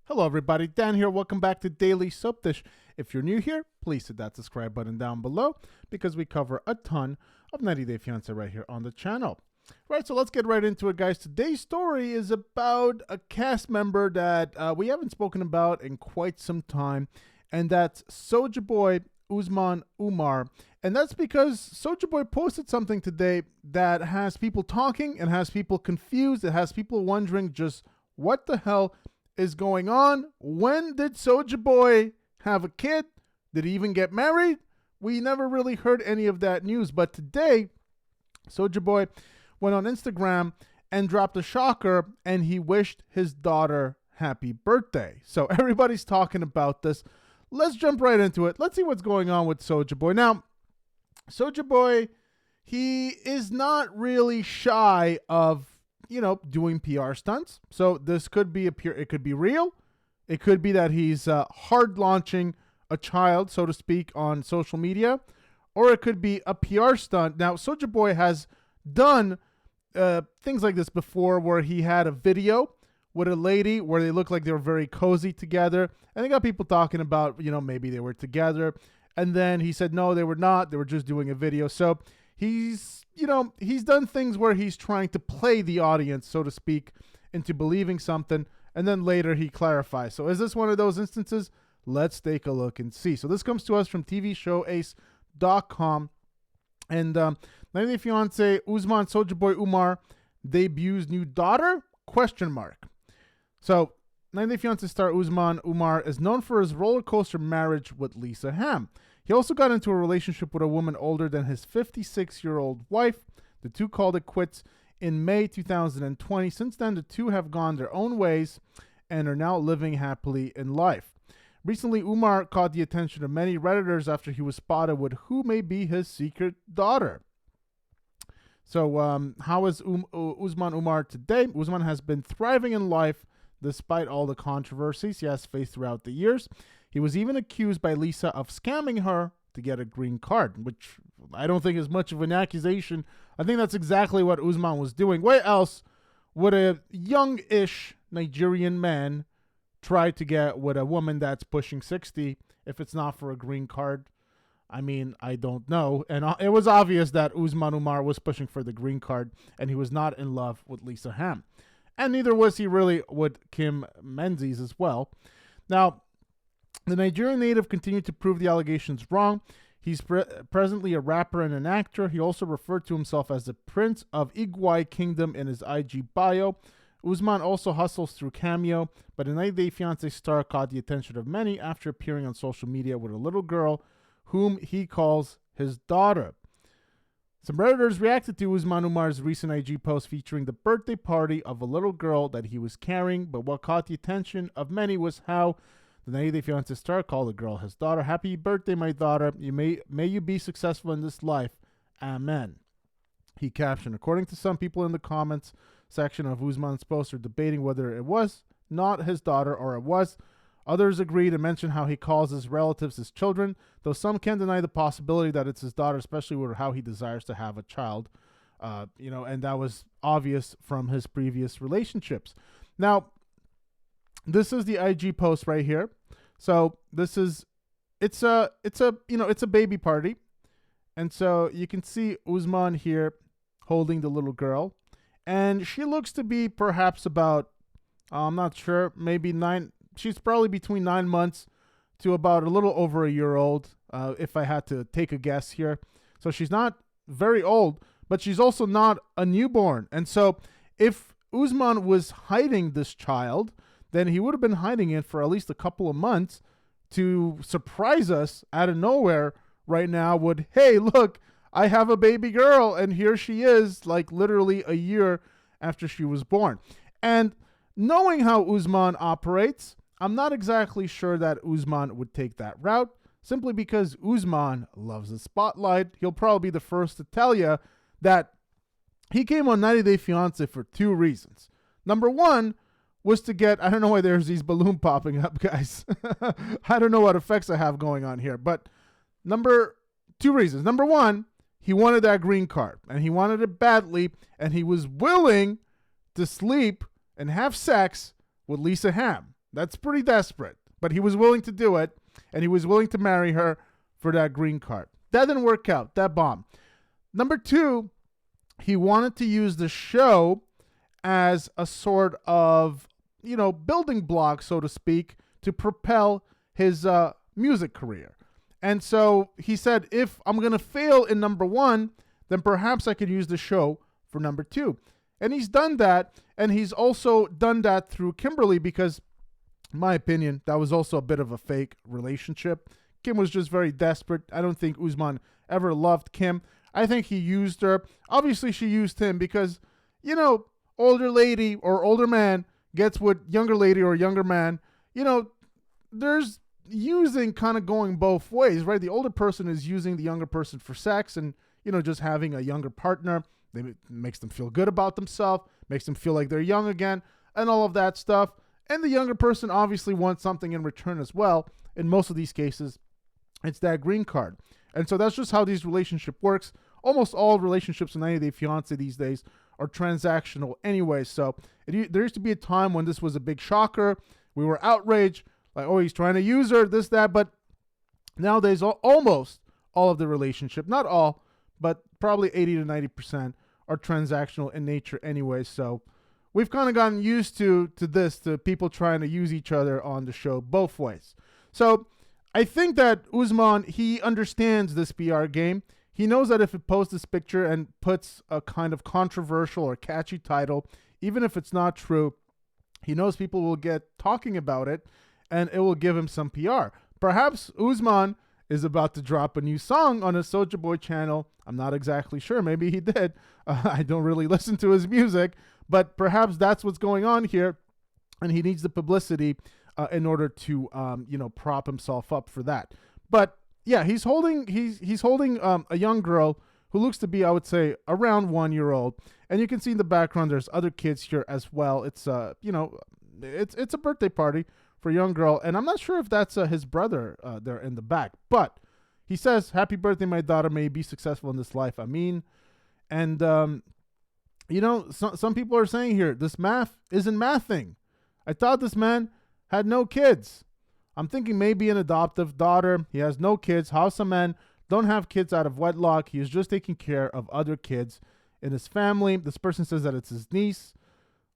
Hello everybody, Dan here. Welcome back to Daily Soap Dish. If you're new here, please hit that subscribe button down below because we cover a ton of 90 Day Fiancé right here on the channel. Right, so let's get right into it, guys. Today's story is about a cast member that we haven't spoken about in quite some time, and that's Sojaboy Usman Umar. And that's because Sojaboy posted something today that has people talking and has people confused. It has people wondering just what the hell is going on. When did Sojaboy have a kid? Did he even get married? We never really heard any of that news, but today Sojaboy went on Instagram and dropped a shocker, and he wished his daughter happy birthday. So everybody's talking about this. Let's jump right into it. Let's see what's going on with Sojaboy. Now, Sojaboy, he is not really shy of doing PR stunts. So this could be it could be real. It could be that he's hard launching a child, so to speak, on social media, or it could be a PR stunt. Now, Sojaboy has done things like this before, where he had a video with a lady where they looked like they were very cozy together, and they got people talking about, maybe they were together, and then he said no, they were not. They were just doing a video. So he's done things where he's trying to play the audience, so to speak, into believing something, and then later he clarifies. So is this one of those instances? Let's take a look and see. So this comes to us from tvshowace.com, and 90 Day Fiancé Usman Sojaboy Umar debuts new daughter? ? So 90 Day Fiancé star Usman Umar is known for his roller coaster marriage with Lisa Ham. He also got into a relationship with a woman older than his 56-year-old wife. The two called it quits in May 2020. Since then, the two have gone their own ways and are now living happily in life. Recently, Umar caught the attention of many Redditors after he was spotted with who may be his secret daughter. So how is Usman Umar today? Usman has been thriving in life despite all the controversies he has faced throughout the years. He was even accused by Lisa of scamming her to get a green card, which I don't think is much of an accusation. I think that's exactly what Usman was doing. Where else would a young-ish Nigerian man try to get with a woman that's pushing 60 if it's not for a green card? I mean, I don't know. And it was obvious that Usman Umar was pushing for the green card, and he was not in love with Lisa Ham. And neither was he really with Kim Menzies as well. Now, the Nigerian native continued to prove the allegations wrong. He's presently a rapper and an actor. He also referred to himself as the Prince of Igwai Kingdom in his IG bio. Usman also hustles through Cameo, but a 90 Day Fiancé star caught the attention of many after appearing on social media with a little girl whom he calls his daughter. Some Redditors reacted to Usman Umar's recent IG post featuring the birthday party of a little girl that he was carrying, but what caught the attention of many was how the 90 Day Fiancé star called the girl his daughter. Happy birthday, my daughter. May you be successful in this life. Amen. He captioned. According to some people in the comments section of Usman's post are debating whether it was not his daughter or it was. Others agreed and mentioned how he calls his relatives his children, though some can't deny the possibility that it's his daughter, especially with how he desires to have a child. And that was obvious from his previous relationships. Now, this is the IG post right here. So this is, it's a baby party. And so you can see Usman here holding the little girl, and she looks to be perhaps about, I'm not sure, maybe she's probably between 9 months to about a little over a year old, if I had to take a guess here. So she's not very old, but she's also not a newborn. And so if Usman was hiding this child, then he would have been hiding it for at least a couple of months to surprise us out of nowhere right now with, hey, look, I have a baby girl, and here she is, like literally a year after she was born. And knowing how Usman operates, I'm not exactly sure that Usman would take that route, simply because Usman loves the spotlight. He'll probably be the first to tell you that he came on 90 Day Fiancé for two reasons. Number one was to get, I don't know why there's these balloons popping up, guys. I don't know what effects I have going on here, but two reasons. Number one, he wanted that green card, and he wanted it badly, and he was willing to sleep and have sex with Lisa Ham. That's pretty desperate. But he was willing to do it, and he was willing to marry her for that green card. That didn't work out. That bombed. Number two, he wanted to use the show as a sort of, building block, so to speak, to propel his music career. And so he said, if I'm going to fail in number one, then perhaps I could use the show for number two. And he's done that. And he's also done that through Kimberly because, in my opinion, that was also a bit of a fake relationship. Kim was just very desperate. I don't think Usman ever loved Kim. I think he used her. Obviously, she used him because, older lady or older man gets with younger lady or younger man. There's using kind of going both ways, right? The older person is using the younger person for sex and, just having a younger partner. It makes them feel good about themselves, makes them feel like they're young again, and all of that stuff. And the younger person obviously wants something in return as well. In most of these cases, it's that green card. And so that's just how this relationship works. Almost all relationships in 90 Day Fiancé these days are transactional anyway. So there used to be a time when this was a big shocker. We were outraged, like, oh, he's trying to use her, this, that. But nowadays, almost all of the relationship, not all, but probably 80 to 90% are transactional in nature anyway. So we've kind of gotten used to people trying to use each other on the show both ways. So I think that Usman, he understands this PR game. He knows that if he posts this picture and puts a kind of controversial or catchy title, even if it's not true, he knows people will get talking about it and it will give him some PR. Perhaps Usman is about to drop a new song on his Sojaboy channel. I'm not exactly sure. Maybe he did. I don't really listen to his music, but perhaps that's what's going on here. And he needs the publicity in order to, prop himself up for that. But yeah, he's holding a young girl who looks to be, I would say, around 1 year old. And you can see in the background, there's other kids here as well. It's, it's a birthday party for a young girl. And I'm not sure if that's his brother there in the back. But he says, happy birthday, my daughter. May you be successful in this life. I mean, and, some people are saying here, this math isn't mathing. I thought this man had no kids. I'm thinking maybe an adoptive daughter. He has no kids. How some men don't have kids out of wedlock. He is just taking care of other kids in his family. This person says that it's his niece.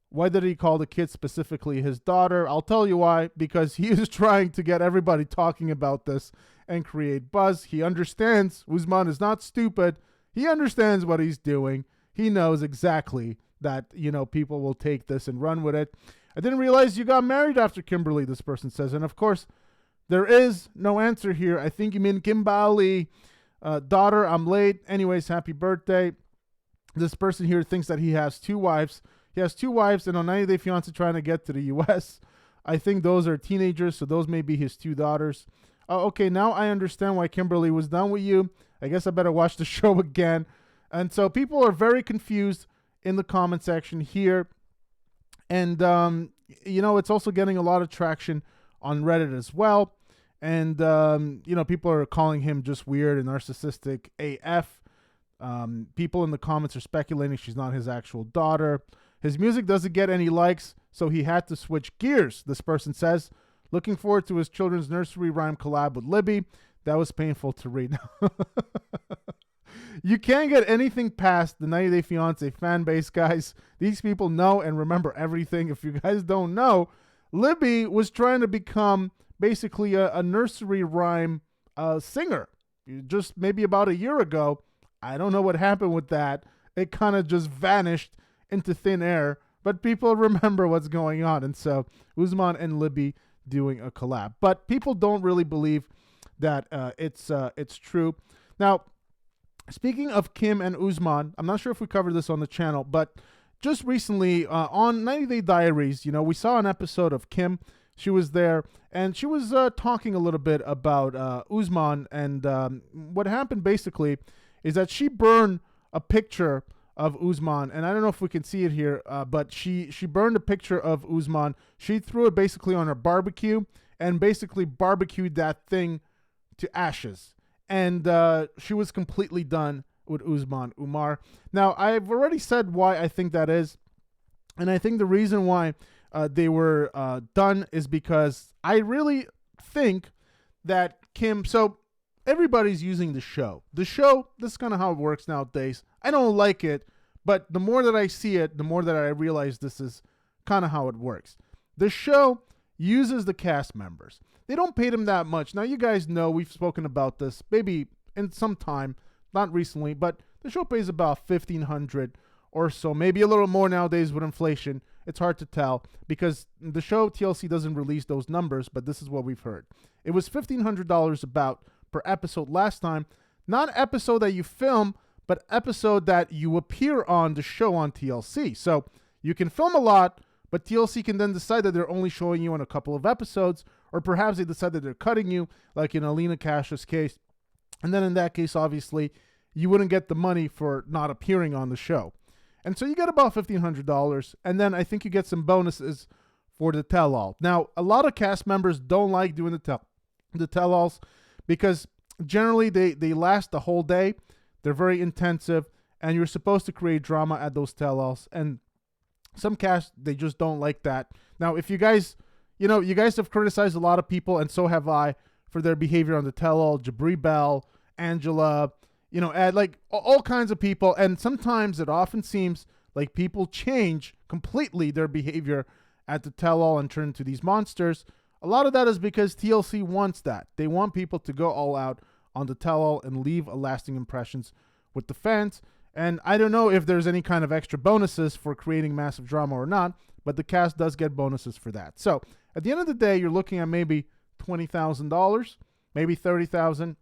Why did he call the kid specifically his daughter? I'll tell you why. Because he is trying to get everybody talking about this and create buzz. He understands. Usman is not stupid. He understands what he's doing. He knows exactly that, people will take this and run with it. I didn't realize you got married after Kimberly, this person says. And of course, there is no answer here. I think you mean Kimbali, daughter, I'm late. Anyways, happy birthday. This person here thinks that he has two wives. He has two wives and on 90 Day Fiancé trying to get to the U.S. I think those are teenagers, so those may be his two daughters. Okay, now I understand why Kimberly was done with you. I guess I better watch the show again. And so people are very confused in the comment section here. And, it's also getting a lot of traction on Reddit as well. And, people are calling him just weird and narcissistic AF. People in the comments are speculating she's not his actual daughter. His music doesn't get any likes, so he had to switch gears, this person says. Looking forward to his children's nursery rhyme collab with Libby. That was painful to read. You can't get anything past the 90 Day Fiancé fan base, guys. These people know and remember everything. If you guys don't know, Libby was trying to become basically a nursery rhyme singer. Just maybe about a year ago. I don't know what happened with that. It kind of just vanished into thin air. But people remember what's going on. And so Usman and Libby doing a collab. But people don't really believe that it's true. Now, speaking of Kim and Usman, I'm not sure if we covered this on the channel, but just recently on 90 Day Diaries, we saw an episode of Kim. She was there, and she was talking a little bit about Usman, and what happened basically is that she burned a picture of Usman, and I don't know if we can see it here, but she burned a picture of Usman. She threw it basically on her barbecue, and basically barbecued that thing to ashes. And she was completely done with Usman Umar. Now, I've already said why I think that is. And I think the reason why they were done is because I really think that Kim, so everybody's using the show. The show, this is kind of how it works nowadays. I don't like it, but the more that I see it, the more that I realize this is kind of how it works. The show uses the cast members. They don't pay them that much. Now, you guys know we've spoken about this maybe in some time, not recently, but the show pays about $1,500 or so, maybe a little more nowadays with inflation. It's hard to tell because the show TLC doesn't release those numbers, but this is what we've heard. It was $1,500 about per episode last time. Not episode that you film, but episode that you appear on the show on TLC. So you can film a lot, but TLC can then decide that they're only showing you on a couple of episodes, or perhaps they decide that they're cutting you, like in Alina Cash's case. And then in that case, obviously, you wouldn't get the money for not appearing on the show. And so you get about $1,500, and then I think you get some bonuses for the tell-all. Now, a lot of cast members don't like doing the tell-alls because generally they last the whole day. They're very intensive, and you're supposed to create drama at those tell-alls. And some cast, they just don't like that. Now, if you guys, you guys have criticized a lot of people, and so have I, for their behavior on the tell-all. Jabri Bell, Angela, Ed, like all kinds of people. And sometimes it often seems like people change completely their behavior at the tell-all and turn into these monsters. A lot of that is because TLC wants that. They want people to go all out on the tell-all and leave a lasting impressions with the fans. And I don't know if there's any kind of extra bonuses for creating massive drama or not, but the cast does get bonuses for that. So at the end of the day, you're looking at maybe $20,000, maybe $30,000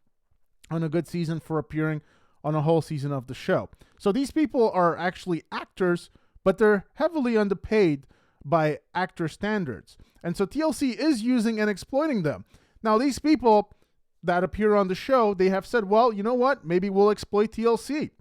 on a good season for appearing on a whole season of the show. So these people are actually actors, but they're heavily underpaid by actor standards. And so TLC is using and exploiting them. Now, these people that appear on the show, they have said, well, you know what? Maybe we'll exploit TLC.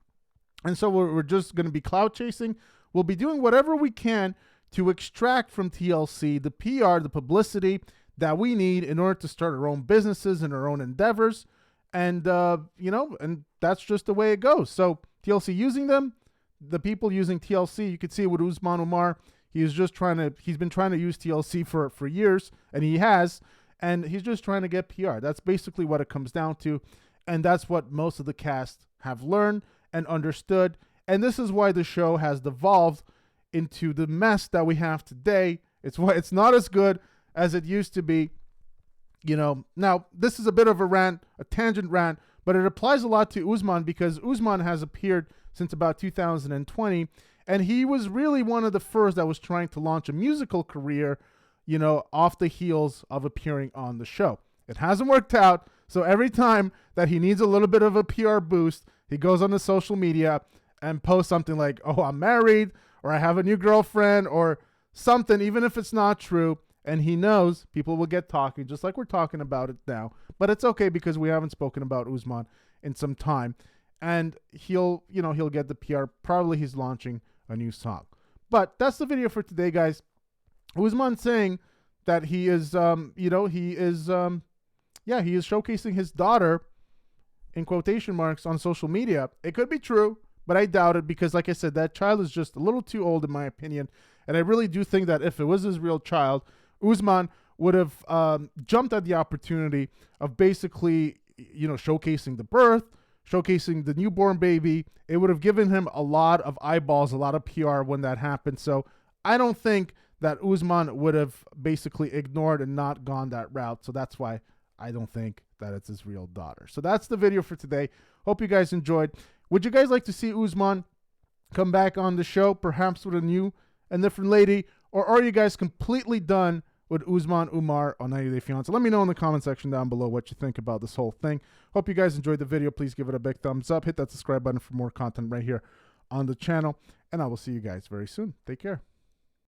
And so we're just going to be clout chasing. We'll be doing whatever we can to extract from TLC the PR, the publicity that we need in order to start our own businesses and our own endeavors. And, and that's just the way it goes. So TLC using them, the people using TLC, you could see with Usman Umar, he's been trying to use TLC for years, and he has, and he's just trying to get PR. That's basically what it comes down to. And that's what most of the cast have learned and understood. And this is why the show has devolved into the mess that we have today. It's why it's not as good as it used to be. Now this is a bit of a rant, a tangent rant, but it applies a lot to Usman because Usman has appeared since about 2020, and he was really one of the first that was trying to launch a musical career, off the heels of appearing on the show. It hasn't worked out, so every time that he needs a little bit of a PR boost, he goes on the social media and posts something like, oh, I'm married, or I have a new girlfriend, or something, even if it's not true. And he knows people will get talking, just like we're talking about it now. But it's okay because we haven't spoken about Usman in some time. And he'll get the PR. Probably he's launching a new song. But that's the video for today, guys. Usman saying that he is, he is showcasing his daughter, in quotation marks, on social media. It could be true, but I doubt it because, like I said, that child is just a little too old in my opinion. And I really do think that if it was his real child, Usman would have jumped at the opportunity of basically, showcasing the birth, showcasing the newborn baby. It would have given him a lot of eyeballs, a lot of PR when that happened. So I don't think that Usman would have basically ignored and not gone that route. So that's why I don't think that it's his real daughter. So that's the video for today. Hope you guys enjoyed. Would you guys like to see Usman come back on the show, perhaps with a new and different lady? Or are you guys completely done with Usman Umar on 90 Day Fiancé? Let me know in the comment section down below what you think about this whole thing. Hope you guys enjoyed the video. Please give it a big thumbs up. Hit that subscribe button for more content right here on the channel. And I will see you guys very soon. Take care.